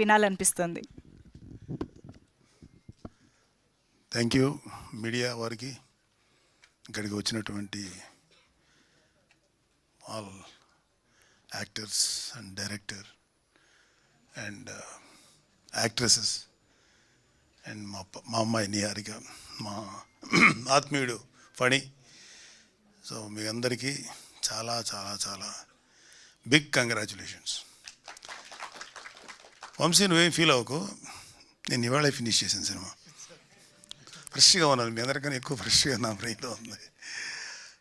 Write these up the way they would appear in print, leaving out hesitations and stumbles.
వినాలనిపిస్తుంది. Thank you media వారికి, ఇక్కడికి వచ్చినటువంటి all actors and director and actresses and మా అమ్మాయి నిహారిక, మా ఆత్మీయుడు ఫణి. సో మీ అందరికీ చాలా చాలా చాలా బిగ్ కంగ్రాచులేషన్స్. వంశీ నువ్వేం ఫీల్ అవ్వకు, నేను ఇవాళ ఫినిష్ చేశాను సినిమా. ఫ్రెష్గా ఉన్నాను, మీ అందరికన్నా ఎక్కువ ఫ్రెష్గా నా బ్రెయిన్లో ఉంది.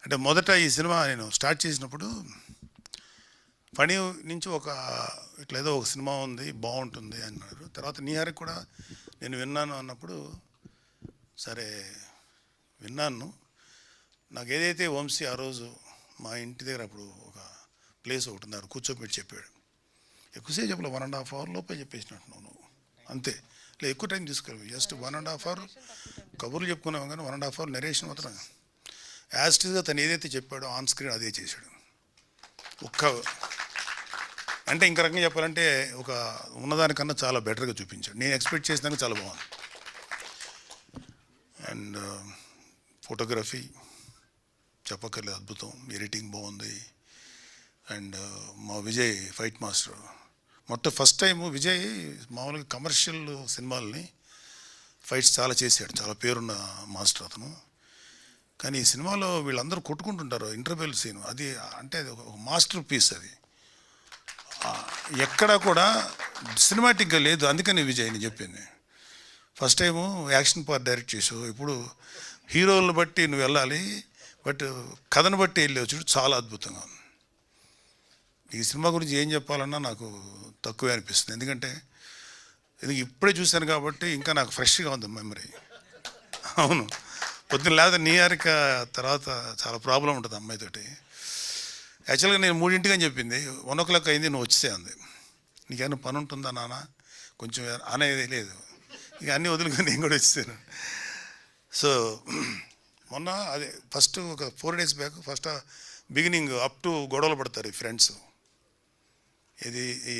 అంటే మొదట ఈ సినిమా నేను స్టార్ట్ చేసినప్పుడు ఫణి నుంచి ఇట్లా ఏదో ఒక సినిమా ఉంది బాగుంటుంది అన్నారు. తర్వాత నిహారిక కూడా నేను విన్నాను అన్నప్పుడు సరే విన్నాను. నాకు ఏదైతే వంశీ ఆ రోజు మా ఇంటి దగ్గర అప్పుడు ఒక ప్లేస్ ఒకటి ఉన్నారు, కూర్చోబెట్టి చెప్పాడు. ఎక్కువసేపు చెప్పలే, 1.5 hour లోపే చెప్పేసినట్టున్నావు నువ్వు, అంతే. లేదు ఎక్కువ టైం తీసుకెళ్ళి, జస్ట్ 1.5 hour కబుర్లు చెప్పుకున్నాము కానీ 1.5 hour నరేషన్ మాత్రం యాస్టిస్గా తను ఏదైతే చెప్పాడో ఆన్ స్క్రీన్ అదే చేశాడు. అంటే ఇంక రకంగా చెప్పాలంటే ఒక ఉన్నదానికన్నా చాలా బెటర్గా చూపించాడు. నేను ఎక్స్పెక్ట్ చేసినాక చాలా బాగుంది. అండ్ ఫోటోగ్రఫీ చెప్పక్కర్లేదు, అద్భుతం. ఎడిటింగ్ బాగుంది. అండ్ మా Vijay fight master, first time Vijay మామూలుగా కమర్షియల్ సినిమాలని ఫైట్స్ చాలా చేశాడు, చాలా పేరున్న మాస్టర్ అతను. కానీ ఈ సినిమాలో వీళ్ళందరూ కొట్టుకుంటుంటారు ఇంటర్వెల్ సీన్, అది అంటే ఒక మాస్టర్ పీస్. అది ఎక్కడా కూడా సినిమాటిక్గా లేదు. అందుకని విజయ్ నేను చెప్పింది, first time action part direct చేసావు, ఇప్పుడు హీరోలను బట్టి నువ్వు వెళ్ళాలి, బట్ కథను బట్టి వెళ్ళి చూడు, చాలా అద్భుతంగా ఉంది. ఈ సినిమా గురించి ఏం చెప్పాలన్నా నాకు తక్కువే అనిపిస్తుంది, ఎందుకంటే ఇది ఇప్పుడే చూశాను కాబట్టి ఇంకా నాకు ఫ్రెష్గా ఉంది మెమరీ. అవును, పొద్దున్న లేకపోతే నిహారిక తర్వాత చాలా ప్రాబ్లం ఉంటుంది అమ్మాయితోటి. యాక్చువల్గా నేను 3 అని చెప్పింది, 1 o'clock అయింది, నువ్వు వచ్చేసే అంది. నీకేమైనా పని ఉంటుందా నాన్న కొంచెం అనేది లేదు, ఇక అన్నీ వదులుకొని నేను కూడా వచ్చేసాను. సో మొన్న అదే ఫస్ట్ ఒక 4 days back first beginning up to గొడవలు పడతారు ఈ ఫ్రెండ్స్. ఇది ఈ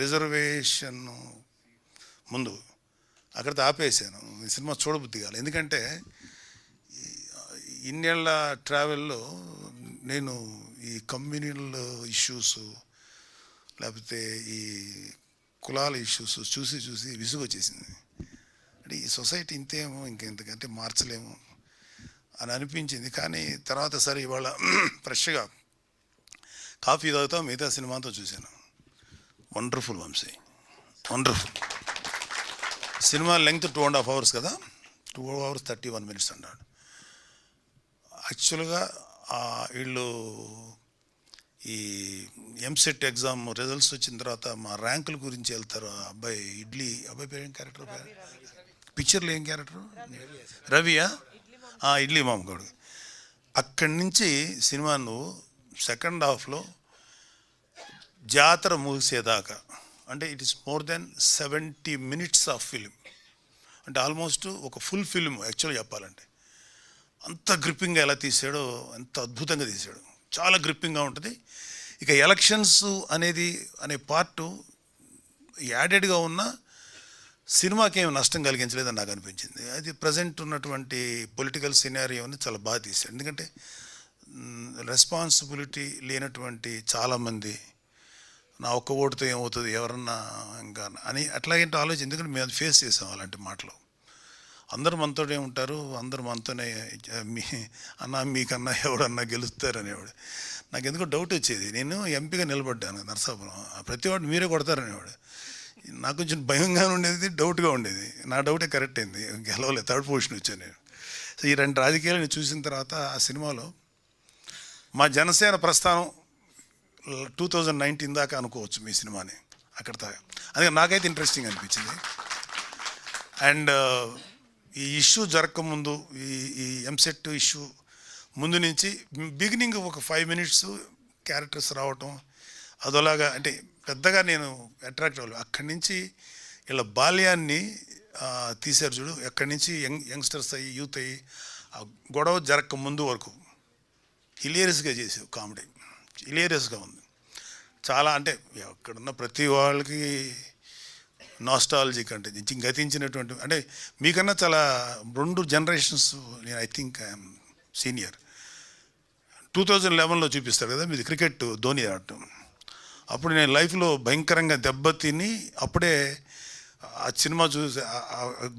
రిజర్వేషన్ ముందు అక్కడితో ఆపేసాను, ఈ సినిమా చూడబుద్ధి కాదు. ఎందుకంటే ఇన్నేళ్ల ట్రావెల్లో నేను ఈ కమ్యూనల్ ఇష్యూస్ లేకపోతే ఈ కులాల ఇష్యూస్ చూసి చూసి విసుగు వచ్చేసింది. అంటే ఈ సొసైటీ ఇంతేమో, ఇంకెంతకంటే మార్చలేము అని అనిపించింది. కానీ తర్వాత సరే ఇవాళ ఫ్రెష్గా కాఫీ తాగుతా మిగతా సినిమాతో చూశాను. Wonderful Vamsi, wonderful. సినిమా లెంగ్త్ 2.5 hours కదా, 2 hours 31 minutes అన్నాడు. యాక్చువల్గా వీళ్ళు ఈ ఎంసెట్ ఎగ్జామ్ రిజల్ట్స్ వచ్చిన తర్వాత మా ర్యాంకుల గురించి వెళ్తారు. అబ్బాయి పేరు ఏం క్యారెక్టర్, పిక్చర్లో ఏం క్యారెక్టర్, రవియా, ఇడ్లీ మామగాడు. అక్కడి నుంచి సినిమా నువ్వు సెకండ్ హాఫ్లో జాతర ముగిసేదాకా, అంటే it is more than 70 minutes of film, అంటే ఆల్మోస్ట్ ఒక ఫుల్ ఫిలిం యాక్చువల్గా చెప్పాలంటే. అంత గ్రిప్పింగ్గా ఎలా తీసాడో, ఎంత అద్భుతంగా తీసాడు, చాలా గ్రిప్పింగ్గా ఉంటుంది. ఇక ఎలక్షన్స్ అనే పార్టు యాడెడ్గా ఉన్న సినిమాకి ఏమి నష్టం కలిగించలేదని నాకు అనిపించింది. అది ప్రజెంట్ ఉన్నటువంటి పొలిటికల్ సినారియోని చాలా బాగా తీశాడు. ఎందుకంటే రెస్పాన్సిబిలిటీ లేనటువంటి చాలామంది నా ఒక్క ఓటుతో ఏమవుతుంది ఎవరన్నా ఇంకా అని అట్లాగంటే ఆలోచన, ఎందుకంటే మేము ఫేస్ చేసాం అలాంటి మాటలు. అందరూ మనతోనే ఉంటారు, అందరూ మనతోనే మీకన్నా ఎవడన్నా గెలుస్తారు అనేవాడు. నాకు ఎందుకో డౌట్ వచ్చేది, నేను ఎంపీగా నిలబడ్డాను నరసాపురం, ప్రతివాడు మీరే కొడతారనేవాడు. నాకు కొంచెం భయంగా ఉండేది, డౌట్గా ఉండేది. నా డౌటే కరెక్ట్ అయింది, గెలవలేదు, 3rd position వచ్చాను నేను. సో ఈ 2 రాజకీయాలను చూసిన తర్వాత ఆ సినిమాలో మా జనసేన ప్రస్థానం 2019 దాకా అనుకోవచ్చు మీ సినిమాని అక్కడ దాకా. అందుకే నాకైతే ఇంట్రెస్టింగ్ అనిపించింది. అండ్ ఈ ఇష్యూ జరగకముందు, ఈ ఎంసెట్ ఇష్యూ ముందు నుంచి బిగినింగ్ ఒక 5 minutes క్యారెక్టర్స్ రావటం అదోలాగా, అంటే పెద్దగా నేను అట్రాక్ట్ అవ్వలేదు. అక్కడి నుంచి ఇలా బాల్యాన్ని తీశారు చూడు, ఎక్కడి నుంచి యంగ్స్టర్స్ అయ్యి యూత్ అయ్యి ఆ గొడవ జరగక ముందు వరకు హిలేరియస్గా చేసావు, కామెడీ హిలేరియస్గా ఉంది చాలా. అంటే ఎక్కడున్న ప్రతి వాళ్ళకి నాస్టాలజిక్ అంటే గతించినటువంటి, అంటే మీకన్నా చాలా 2 జనరేషన్స్ నేను ఐ థింక్ ఐఎమ్ సీనియర్. 2011లో చూపిస్తారు కదా మీది క్రికెట్ ధోని ఆడటం. అప్పుడు నేను లైఫ్లో భయంకరంగా దెబ్బతిని అప్పుడే ఆ సినిమా చూసి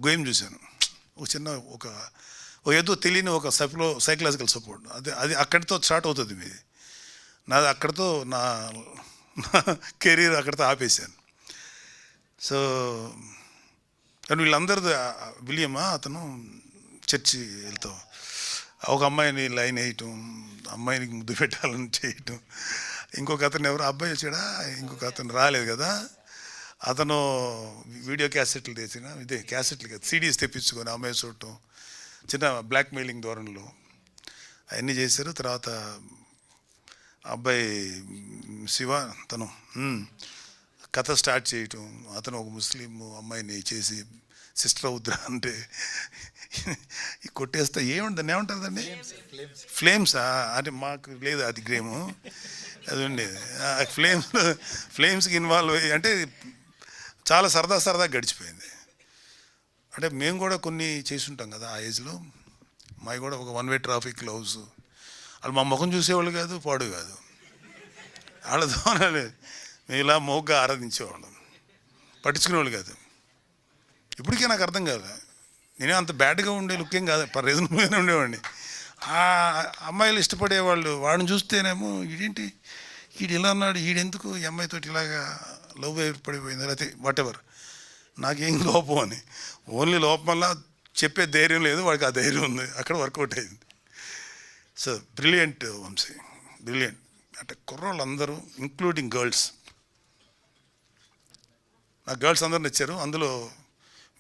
గేమ్ చూశాను. ఒక ఏదో తెలియని ఒక సైకలాజికల్ సపోర్ట్, అది అక్కడితో స్టార్ట్ అవుతుంది మీది. నాది అక్కడితో నా కెరీర్ అక్కడితో ఆపేశాను. సో కానీ వీళ్ళందరూ విలియమా అతను చర్చి వెళ్తాం, ఒక అమ్మాయిని లైన్ వేయటం, అమ్మాయిని ముద్దు పెట్టాలని చేయటం. ఇంకొక అతను ఎవరు అబ్బాయి వచ్చాడా, ఇంకొక అతను రాలేదు కదా, అతను వీడియో క్యాసెట్లు క్యాసెట్లు కదా సీడీస్ తెప్పించుకొని అమ్మాయి చూడటం, చిన్న బ్లాక్ మెయిలింగ్ ధోరణిలో అవన్నీ చేశారు. తర్వాత అబ్బాయి శివ తను కథ స్టార్ట్ చేయటం, అతను ఒక ముస్లిం అమ్మాయిని చేసి సిస్టర్ అవుద్రా అంటే కొట్టేస్తా ఏముంటుంది ఏముంటుందండి ఫ్లేమ్సా అంటే మాకు లేదు అది గేము అది ఉండేది. ఫ్లేమ్స్కి ఇన్వాల్వ్ అయ్యి అంటే చాలా సరదా గడిచిపోయింది. అంటే మేము కూడా కొన్ని చేసుంటాం కదా ఆ ఏజ్లో. మావి కూడా ఒక 1 వే ట్రాఫిక్ గ్లౌస్, వాళ్ళు మా ముఖం చూసేవాళ్ళు కాదు, పాడు కాదు, వాళ్ళతో మేము ఇలా మోగ్గా ఆరాధించేవాళ్ళం, పట్టించుకునేవాళ్ళు కాదు. ఇప్పటికే నాకు అర్థం కాదు, నేనే అంత బ్యాడ్గా ఉండే లుక్కేం కాదు, రీజనబుల్గానే ఉండేవాడిని. ఆ అమ్మాయిలు ఇష్టపడేవాళ్ళు, వాడిని చూస్తేనేమో ఈడేంటి ఈడు ఇలా అన్నాడు, ఈడెందుకు ఈ అమ్మాయితో ఇలాగా లవ్ ఏర్పడిపోయింది, లేకపోతే వాట్ ఎవర్, నాకేం లోపం అని. ఓన్లీ లోపం వల్ల చెప్పే ధైర్యం లేదు, వాడికి ఆ ధైర్యం ఉంది, అక్కడ వర్కౌట్ అయింది. So brilliant Vamsi, brilliant. అంటే కుర్రోళ్ళు అందరూ ఇంక్లూడింగ్ గర్ల్స్, నాకు గర్ల్స్ అందరూ నచ్చారు. అందులో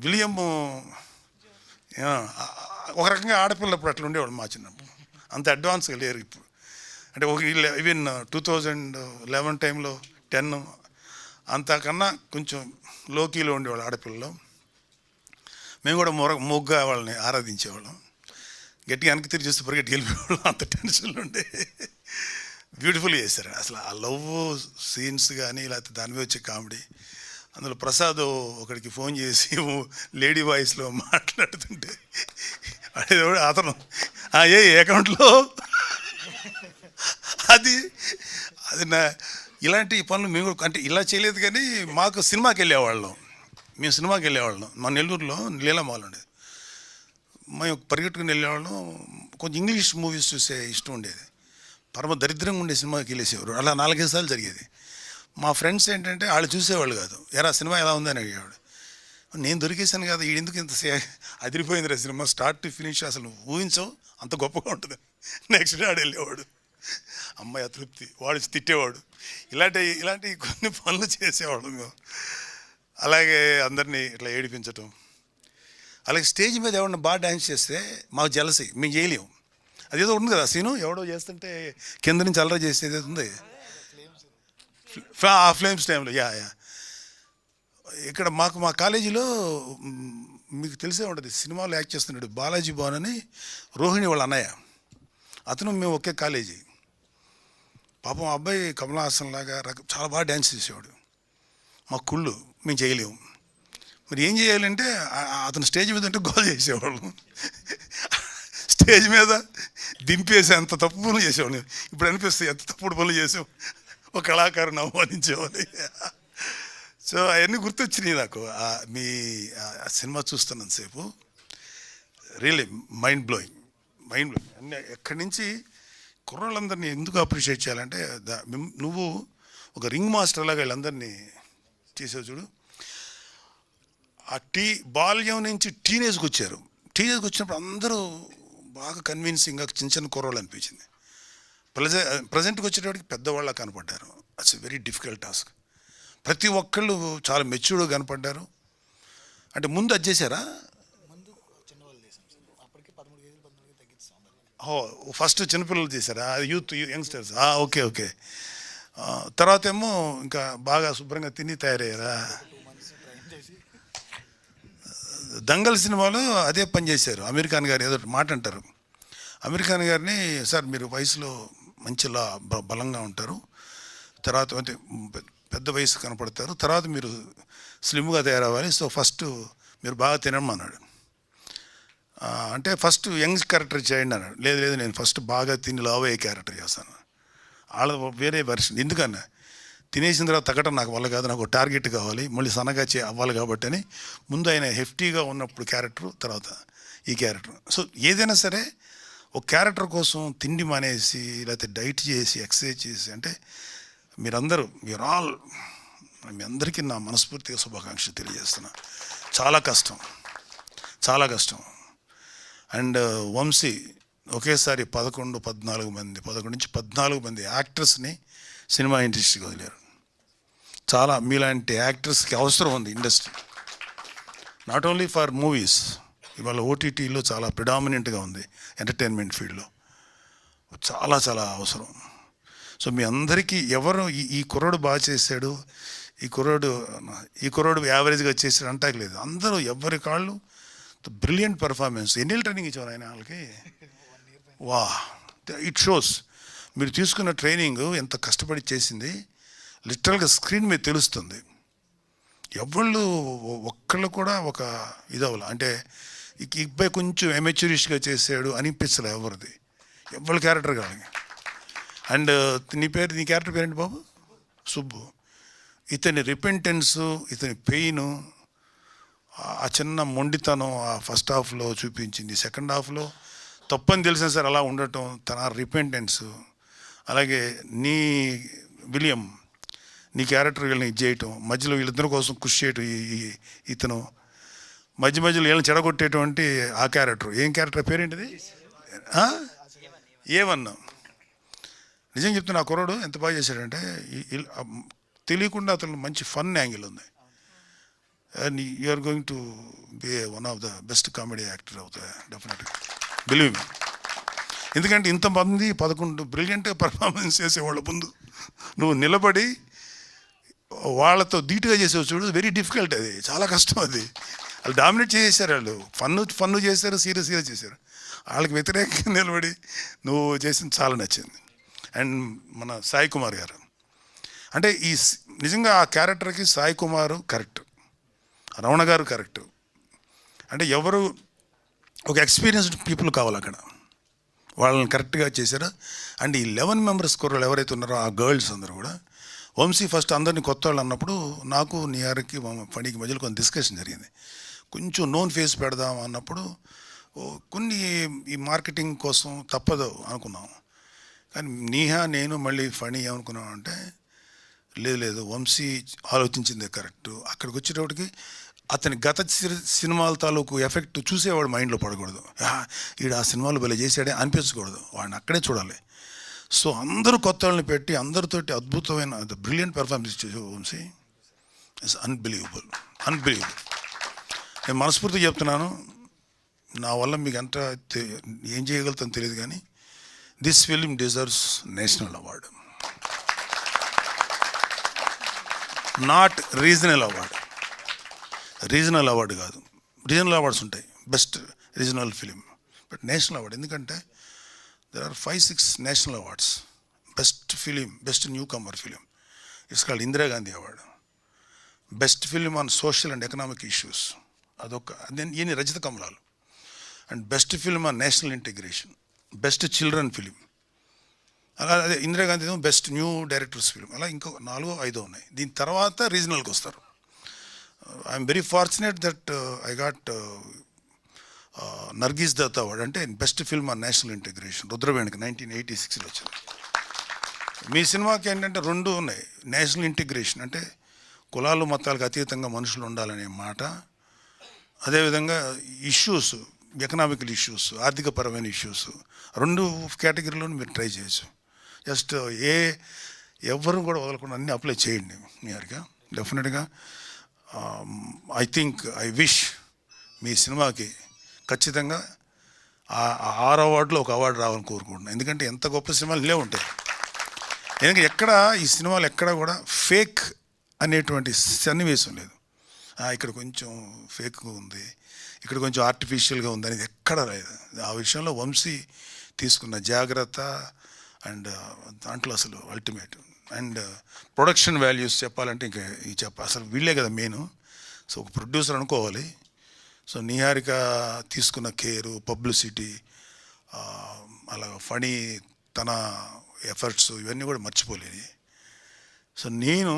విలియం ఒక రకంగా ఆడపిల్లప్పుడు అట్లా ఉండేవాడు మా చిన్నప్పుడు, అంత అడ్వాన్స్గా లేరు ఇప్పుడు. అంటే ఈవెన్ 2011 టైంలో 10 అంతకన్నా కొంచెం లోకీలో ఉండేవాళ్ళు ఆడపిల్లలు. మేము కూడా మొగ్గా వాళ్ళని ఆరాధించేవాళ్ళం, గట్టిగా వెనక్కి తిరిగి చూస్తే పరిగెట్టి వెళ్ళిపోయేవాళ్ళం, అంత టెన్షన్లు ఉండే. బ్యూటిఫుల్గా చేశారు అసలు ఆ లవ్ సీన్స్ కానీ, లేకపోతే దాని మీద వచ్చే కామెడీ. అందులో ప్రసాద్ ఒకడికి ఫోన్ చేసి లేడీ వాయిస్లో మాట్లాడుతుంటే అతను ఏ అకౌంట్లో అది నా ఇలాంటి పనులు మేము అంటే ఇలా చేయలేదు. కానీ మాకు సినిమాకి వెళ్ళేవాళ్ళం, మా నెల్లూరులో లీలామాల్ ఉండేది, మేము పరిగెట్టుకుని వెళ్ళేవాళ్ళం. కొంచెం ఇంగ్లీష్ మూవీస్ చూసే ఇష్టం ఉండేది, పరమ దరిద్రంగా ఉండే సినిమాకి వెళ్ళేసేవారు. అలా 4-5 సార్లు జరిగేది. మా ఫ్రెండ్స్ ఏంటంటే వాళ్ళు చూసేవాళ్ళు కాదు, ఎరా సినిమా ఎలా ఉందని అడిగేవాడు. నేను దొరికేసాను కదా, ఈడెందుకు ఇంత అదిరిపోయింది రా సినిమా, స్టార్ట్ టు ఫినిష్ అసలు ఊహించవు అంత గొప్పగా ఉంటుంది. నెక్స్ట్ డే ఆడు వెళ్ళేవాడు, అమ్మాయి అతృప్తి, వాడు తిట్టేవాడు. ఇలాంటి కొన్ని పనులు చేసేవాడు మేము. అలాగే అందరినీ ఇట్లా ఏడిపించటం. అలాగే స్టేజ్ మీద ఎవరన్నా బాగా డ్యాన్స్ చేస్తే మాకు జలసి, మేము చేయలేము. అదేదో ఉంది కదా సీను, ఎవడో చేస్తుంటే కింద నుంచి అల్లరి చేసేది ఉంది ఆ ఫ్లేమ్స్ టైంలో. యా ఇక్కడ మా కాలేజీలో మీకు తెలిసే ఉంటుంది, సినిమాలో యాక్ట్ చేస్తున్నాడు బాలాజీ భవన్ అని, రోహిణి వాళ్ళ అన్నయ్య, అతను మేము ఒకే కాలేజీ. పాపం అబ్బాయి కమల్ హాసన్ లాగా చాలా బాగా డ్యాన్స్ చేసేవాడు. మా కుళ్ళు, మేము చేయలేము. మరి ఏం చేయాలంటే అతను స్టేజ్ మీద ఉంటే గోల్ చేసేవాళ్ళు, స్టేజ్ మీద దింపేసి అంత తప్పు పనులు చేసేవాళ్ళు. ఇప్పుడు అనిపిస్తాయి ఎంత తప్పుడు పనులు చేసాం, ఒక కళాకారుని అవమానించేవాళ్ళు. సో అవన్నీ గుర్తొచ్చినాయి నాకు మీ సినిమా చూస్తున్నంతసేపు. Really mind blowing. అన్నీ ఎక్కడి నుంచి కుర్రాళ్ళందరినీ ఎందుకు అప్రిషియేట్ చేయాలంటే, నువ్వు ఒక రింగ్ మాస్టర్ లాగా వీళ్ళందరినీ చేసావు చూడు. ఆ బాల్యం నుంచి టీనేజ్కి వచ్చారు. టీనేజ్కి వచ్చినప్పుడు అందరూ బాగా కన్విన్సింగ్గా చిన్న కుర్రోళ్ళు అనిపించింది. ప్రజెంట్కి వచ్చేటప్పటికి పెద్దవాళ్ళ కనపడ్డారు. It's a very difficult task. ప్రతి ఒక్కళ్ళు చాలా మెచ్యూర్డ్గా కనపడ్డారు. అంటే ముందు అది చేశారా? ఫస్ట్ చిన్నపిల్లలు చేశారా? యంగ్స్టర్స్. ఓకే. తర్వాత ఏమో ఇంకా బాగా శుభ్రంగా తిని తయారయ్యారా? దంగల్ సినిమాలో అదే పని చేశారు. అమీర్ ఖాన్ గారు ఏదో మాట అంటారు, అమీర్ ఖాన్ గారిని, సార్ మీరు వయసులో మంచిలా బలంగా ఉంటారు, తర్వాత అంటే పెద్ద వయసు కనపడతారు, తర్వాత మీరు స్లిమ్గా తయారవ్వాలి, సో ఫస్ట్ మీరు బాగా తినమన్నాడు. అంటే ఫస్ట్ యంగ్ క్యారెక్టర్ చేయండి అన్నాడు. లేదు లేదు, నేను ఫస్ట్ బాగా తిని లావ్ అయ్యే క్యారెక్టర్ చేస్తాను. వాళ్ళ వేరే వెర్షన్. ఎందుకన్నా తినేసిన తర్వాత తగ్గటం నాకు వల్ల కాదు, నాకు టార్గెట్ కావాలి, మళ్ళీ సన్నగా అవ్వాలి కాబట్టి అని ముందు ఆయన హెఫ్టీగా ఉన్నప్పుడు క్యారెక్టర్, తర్వాత ఈ క్యారెక్టర్. సో ఏదైనా సరే ఒక క్యారెక్టర్ కోసం తిండి మానేసి లేకపోతే డైట్ చేసి ఎక్సర్సైజ్ చేసి, అంటే మీరందరూ ఆల్, మీ అందరికీ నా మనస్ఫూర్తిగా శుభాకాంక్షలు తెలియజేస్తున్నా. చాలా కష్టం, చాలా కష్టం. అండ్ వంశీ ఒకేసారి 11 నుంచి 14 మంది యాక్టర్స్ని సినిమా ఇండస్ట్రీకి వదిలేరు. చాలా మీలాంటి యాక్టర్స్కి అవసరం ఉంది industry, not only for movies. ఇవాళ ఓటీటీలో చాలా ప్రిడామినెంట్గా ఉంది ఎంటర్టైన్మెంట్ ఫీల్డ్లో, చాలా చాలా అవసరం. సో మీ అందరికీ ఎవరు ఈ కుర్రోడు బాగా చేశాడు, ఈ కుర్రోడు యావరేజ్గా చేశాడు అంటాకలేదు. అందరూ ఎవరి కాళ్ళు బ్రిలియంట్ పర్ఫార్మెన్స్. ఎన్నేళ్ళు ట్రైనింగ్ ఇచ్చారు ఆయన వాళ్ళకి? వా, ఇట్ షోస్ మీరు తీసుకున్న ట్రైనింగ్ ఎంత కష్టపడి చేసింది లిటరల్గా స్క్రీన్ మీద తెలుస్తుంది. ఎవళ్ళు ఒక్కళ్ళు కూడా ఒక ఇదవ్వాలి, అంటే ఈ అబ్బాయి కొంచెం ఎమెచ్యూరిష్గా చేశాడు అనిపించలే ఎవరిది, ఎవరి క్యారెక్టర్ కావాలి. అండ్ నీ క్యారెక్టర్ పేరేంటి బాబు? సుబ్బు. ఇతని రిపెంటెన్సు, ఇతని పెయిను, ఆ చిన్న మొండితనం ఆ ఫస్ట్ హాఫ్లో చూపించింది. సెకండ్ హాఫ్లో తప్పని తెలిసిన సార్ అలా ఉండటం, తన రిపెంటెన్స్. అలాగే విలియం నీ క్యారెక్టర్ వీళ్ళని ఇది చేయటం, మధ్యలో వీళ్ళిద్దరి కోసం కృషి చేయటం, ఇతను మధ్యలో వీళ్ళని చెడగొట్టేటువంటి ఆ క్యారెక్టర్. ఏం క్యారెక్టర్ పేరేంటిది? ఏమన్నా నిజం చెప్తున్నా, ఆ కుర్రాడు ఎంత బాగా చేశాడంటే తెలియకుండా అతను మంచి ఫన్ యాంగిల్ ఉంది. And you are going to be one of the best comedy actor అవుతాయి డెఫినెట్గా, బిలీవ్ మీ. ఎందుకంటే ఇంతమంది 11 బ్రిలియంట్గా పర్ఫార్మెన్స్ చేసేవాళ్ళ ముందు నువ్వు నిలబడి వాళ్ళతో ధీటుగా చేసేవి చూడు, వెరీ డిఫికల్ట్. అది చాలా కష్టం. అది వాళ్ళు డామినేట్ చేసేసారు, వాళ్ళు ఫన్ను చేశారు, సీరియస్గా చేశారు. వాళ్ళకి వ్యతిరేకంగా నిలబడి నువ్వు చేసింది చాలా నచ్చింది. అండ్ మన సాయి కుమార్ గారు, అంటే నిజంగా ఆ క్యారెక్టర్కి సాయి కుమార్ కరెక్ట్, రమణ గారు కరెక్ట్. అంటే ఎవరు ఒక ఎక్స్పీరియన్స్డ్ పీపుల్ కావాలి అక్కడ, వాళ్ళని కరెక్ట్గా చేశారు. అండ్ ఈ 11 మెంబర్స్ కుర్రలు ఎవరైతే ఉన్నారో ఆ గర్ల్స్ అందరూ కూడా, వంశీ ఫస్ట్ అందరినీ కొత్త వాళ్ళు అన్నప్పుడు నాకు నియార్కి ఫణికి మధ్యలో కొంచెం డిస్కషన్ జరిగింది. కొంచెం నోన్ ఫేస్ పెడదాం అన్నప్పుడు కొన్ని ఈ మార్కెటింగ్ కోసం తప్పదు అనుకున్నాం. కానీ నేను మళ్ళీ ఫణి ఏమనుకున్నాం అంటే, లేదు వంశీ ఆలోచించిందే కరెక్ట్. అక్కడికి వచ్చేటప్పటికి అతని గత సినిమాల తాలూకు ఎఫెక్ట్ చూసేవాడు మైండ్లో పడకూడదు. ఈడు ఆ సినిమాలు భలే చేసాడే అనిపించకూడదు, వాడిని అక్కడే చూడాలి. సో అందరూ కొత్త వాళ్ళని పెట్టి అందరితోటి అద్భుతమైన బ్రిలియంట్ పెర్ఫార్మెన్స్ ఇచ్చే వంశీ ఇట్స్ అన్బిలీవబుల్. నేను మనస్ఫూర్తిగా చెప్తున్నాను, నా వల్ల మీకు ఎంత ఏం చేయగలుగుతాను తెలియదు, కానీ this film deserves national award, not regional award. Regional award కాదు, రీజనల్ అవార్డ్స్ ఉంటాయి, best regional film, but national award. ఎందుకంటే there are 5-6 national awards. Best film, best newcomer film, it's called Indira Gandhi award. Best film on social and economic issues, అదొక. ఈయన రజిత కమలాలు. And best film on national integration, best children film. అదే Indira Gandhi best new directors film. అలా ఇంకో 4-5 ఉన్నాయి. దీని తర్వాత రీజనల్కి వస్తారు. I'm very fortunate that I got Nargis Dutt award, అంటే best film on national integration, రుద్రవేణికి 1986లో వచ్చింది. మీ సినిమాకి ఏంటంటే 2 ఉన్నాయి. నేషనల్ ఇంటిగ్రేషన్ అంటే కులాలు మతాలకు అతీతంగా మనుషులు ఉండాలనే మాట, అదేవిధంగా ఇష్యూస్, ఎకనామికల్ ఇష్యూస్, ఆర్థికపరమైన ఇష్యూస్, 2 కేటగిరీలో మీరు ట్రై చేయొచ్చు. జస్ట్ ఎవరు కూడా వదలకుండా అన్నీ అప్లై చేయండి మీరుగా. డెఫినెట్గా ఐ విష్ మీ సినిమాకి ఖచ్చితంగా 6 అవార్డులో ఒక అవార్డు రావాలని కోరుకుంటున్నాను. ఎందుకంటే ఎంత గొప్ప సినిమాలు ఇలే ఉంటాయి. ఎందుకంటే ఎక్కడ ఈ సినిమాలు ఎక్కడ కూడా ఫేక్ అనేటువంటి సన్నివేశం లేదు. ఇక్కడ కొంచెం ఫేక్ ఉంది, ఇక్కడ కొంచెం ఆర్టిఫిషియల్గా ఉంది అనేది ఎక్కడ లేదు. ఆ విషయంలో వంశీ తీసుకున్న జాగ్రత్త అండ్ దాంట్లో అసలు అల్టిమేట్. అండ్ ప్రొడక్షన్ వాల్యూస్ చెప్పాలంటే ఇంకా అసలు వీళ్ళే కదా మెయిన్. సో ఒక ప్రొడ్యూసర్ అనుకోవాలి. సో నిహారిక తీసుకున్న కేరు, పబ్లిసిటీ, అలా ఫనీ తన ఎఫర్ట్స్ ఇవన్నీ కూడా మర్చిపోలేని. సో నేను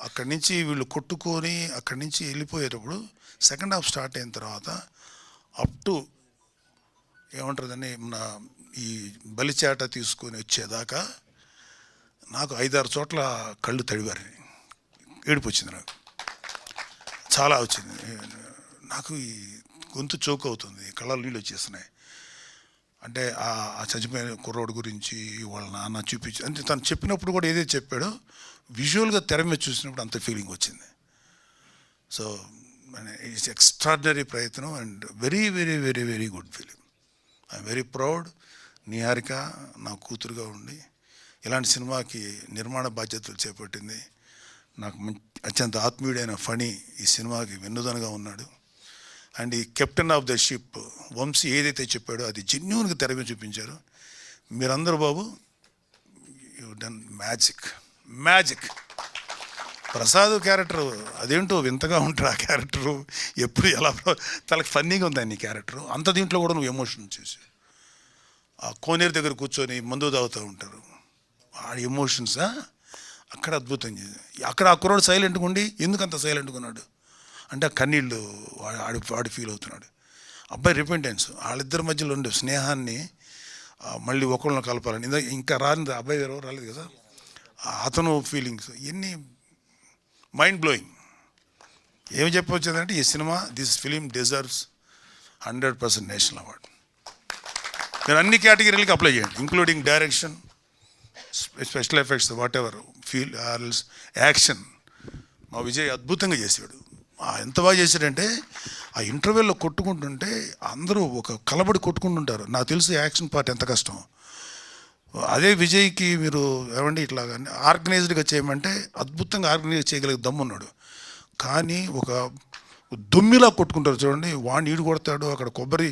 అక్కడి నుంచి వీళ్ళు కొట్టుకొని అక్కడి నుంచి వెళ్ళిపోయేటప్పుడు సెకండ్ హాఫ్ స్టార్ట్ అయిన తర్వాత అప్ టు ఏమంటుందని మన ఈ బలిచాట తీసుకొని వచ్చేదాకా నాకు 5-6 చోట్ల కళ్ళు తడివారు. ఏడుపు వచ్చింది నాకు, చాలా వచ్చింది. నాకు ఈ గొంతు చోక్ అవుతుంది, కళ్ళలో నీళ్ళు వచ్చేస్తున్నాయి. అంటే ఆ చచ్చిపోయిన కుర్రోడు గురించి వాళ్ళ నాన్న చూపించి అంటే తను చెప్పినప్పుడు కూడా ఏదైతే చెప్పాడో విజువల్గా తెర మీద చూసినప్పుడు అంత ఫీలింగ్ వచ్చింది. సో ఇట్స్ ఎక్స్ట్రాడినరీ ప్రయత్నం and very very very very good film. I'm very proud. Niharika నా కూతురుగా ఉండి ఇలాంటి సినిమాకి నిర్మాణ బాధ్యతలు చేపట్టింది. నాకు అత్యంత ఆత్మీయుడైన ఫణి ఈ సినిమాకి వెన్నుదనగా ఉన్నాడు. అండ్ ఈ captain of the ship Vamsi ఏదైతే చెప్పాడో అది జెన్యూన్గా తెర మీద చూపించారు. మీరందరూ బాబు you done magic. Prasad character అదేంటో వింతగా ఉంటాడు. ఆ క్యారెక్టరు ఎప్పుడు ఎలా తనకు ఫన్నీగా ఉంది నీ క్యారెక్టరు. అంత దీంట్లో కూడా నువ్వు ఎమోషన్ చేసి ఆ కోనేరు దగ్గర కూర్చొని మందు తాగుతూ ఉంటారు. ఆ ఎమోషన్స్ అక్కడ అద్భుతం చేసి అక్కడ ఆ కుర్రాడు సైలెంట్గా ఉండి ఎందుకు అంత సైలెంట్గా ఉన్నాడు అంటే ఆ కన్నీళ్ళు వాడు ఫీల్ అవుతున్నాడు. అబ్బాయి రిపెంటెన్స్, వాళ్ళిద్దరి మధ్యలో ఉండే స్నేహాన్ని మళ్ళీ ఒకళ్ళని కలపాలని ఇంకా రాని అబ్బాయి ఎవరో రాలేదు కదా, అతను ఫీలింగ్స్ ఇవన్నీ మైండ్ బ్లోయింగ్. ఏమి చెప్పవచ్చుందంటే ఈ cinema this film deserves 100% national award. మీరు అన్ని కేటగిరీలకి అప్లై చేయండి, including direction, special effects, whatever, feel ఆర్ఎల్స్, యాక్షన్. మా విజయ్ అద్భుతంగా చేశాడు. ఎంత బాగా చేశాడంటే ఆ ఇంటర్వెల్లో కొట్టుకుంటుంటే అందరూ ఒక కలబడి కొట్టుకుంటుంటారు. నాకు తెలుసు యాక్షన్ పార్ట్ ఎంత కష్టం. అదే విజయ్కి మీరు ఏమండి ఇట్లాగా ఆర్గనైజ్డ్గా చేయమంటే అద్భుతంగా ఆర్గనైజ్ చేయగలిగే దమ్మున్నాడు. కానీ ఒక దుమ్మిలా కొట్టుకుంటారు చూడండి, వాడిని ఈడు కొడతాడు, అక్కడ కొబ్బరి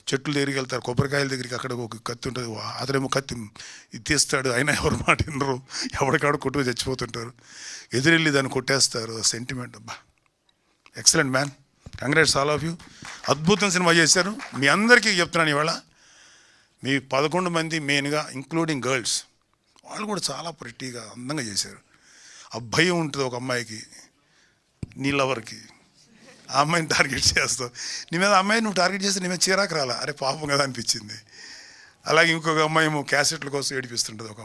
చెట్లు దగ్గరికి వెళ్తారు, కొబ్బరికాయల దగ్గరికి అక్కడ ఒక కత్తి ఉంటుంది, అతనేమో కత్తి తీస్తాడు, అయినా ఎవరు మాట వినరు, ఎవరికాడు కొట్టుకు చచ్చిపోతుంటారు, ఎదురెళ్ళి దాన్ని కొట్టేస్తారు. సెంటిమెంట్ అబ్బా, excellent man, congrats all of you. అద్భుతం సినిమా చేశారు. మీ అందరికీ చెప్తున్నాను ఇవాళ, మీ 11 మంది మెయిన్గా ఇంక్లూడింగ్ గర్ల్స్, వాళ్ళు కూడా చాలా ప్రెట్టీగా అందంగా చేశారు. ఆ భయం ఉంటుంది ఒక అమ్మాయికి, నీ లవర్కి, ఆ అమ్మాయిని టార్గెట్ చేస్తావు, నీ మీద అమ్మాయిని నువ్వు టార్గెట్ చేస్తే నీ మీద చీరాకు రాలా, అరే పాపం కదా అనిపించింది. అలాగే ఇంకొక అమ్మాయి ఏమో క్యాసెట్ల కోసం ఏడిపిస్తుంటుంది ఒక